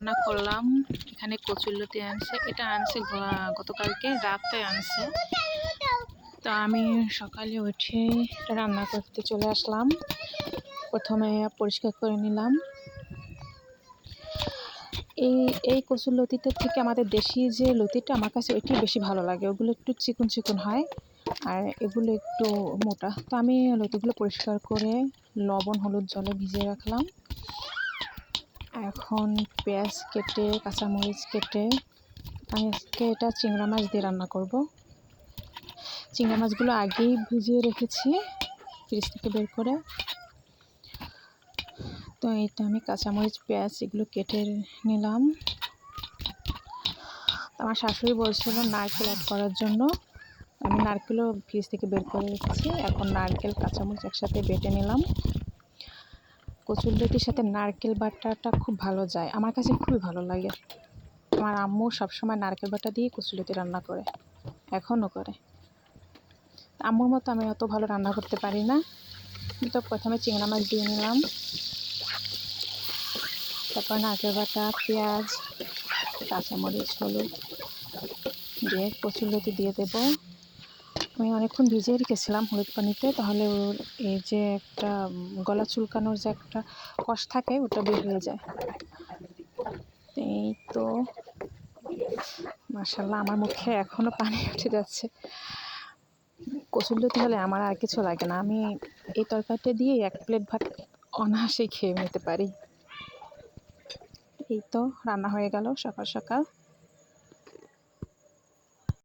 রান্না করলাম। এখানে কচুরলতি আনছে, এটা আনছে গতকালকে রাতে আনছে। তো আমি সকালে উঠে রান্না করতে চলে আসলাম। প্রথমে পরিষ্কার করে নিলাম। এই কচুর লতিটার থেকে আমাদের দেশি যে লতিটা আমার কাছে ওইটি বেশি ভালো লাগে। ওগুলো একটু চিকন চিকন হয় আর এগুলো একটু মোটা। তো আমি লতিগুলো পরিষ্কার করে লবণ হলুদ জলে ভিজিয়ে রাখলাম। এখন পেঁয়াজ কেটে কাঁচামরিচ কেটে আমি আজকে এটা চিংড়া মাছ দিয়ে রান্না করব। চিংড়া মাছগুলো আগেই ভিজিয়ে রেখেছি ফ্রিজ থেকে বের করে। তো এইটা আমি কাঁচামরিচ পেঁয়াজ এগুলো কেটে নিলাম। আমার শাশুড়ি বলছিল নারকেল অ্যাড করার জন্য, আমি নারকেলও ফ্রিজ থেকে বের করে রেখেছি। এখন নারকেল কাঁচামরিচ একসাথে বেটে নিলাম। কচুরলতির সাথে নারকেল বাটাটা খুব ভালো যায়, আমার কাছে খুবই ভালো লাগে। আমার আম্মু সবসময় নারকেল বাটা দিয়ে কচুরলতি রান্না করে, এখনও করে। আম্মুর মতো আমি অত ভালো রান্না করতে পারি না। তো প্রথমে চিংড়া মাছ দিয়ে নিলাম, তারপর নারকেল বাটা পেঁয়াজ কাঁচামরিচ হলুদ দিয়ে কচুরলতি দিয়ে দেব। আমি অনেকক্ষণ ভিজিয়ে রেখেছিলাম হলুদ পানিতে, তাহলে ওর এই যে একটা গলা চুলকানোর যে একটা কষ থাকে ওটা বের হয়ে যায়। এই তো মাশাআল্লাহ আমার মুখে এখনও পানি উঠে যাচ্ছে। কচুরলতি হলে আমার আর কিছু লাগে না, আমি এই তরকারিটা দিয়ে এক প্লেট ভাত অনায়াসেই খেয়ে নিতে পারি। এই তো রান্না হয়ে গেল সকাল সকাল।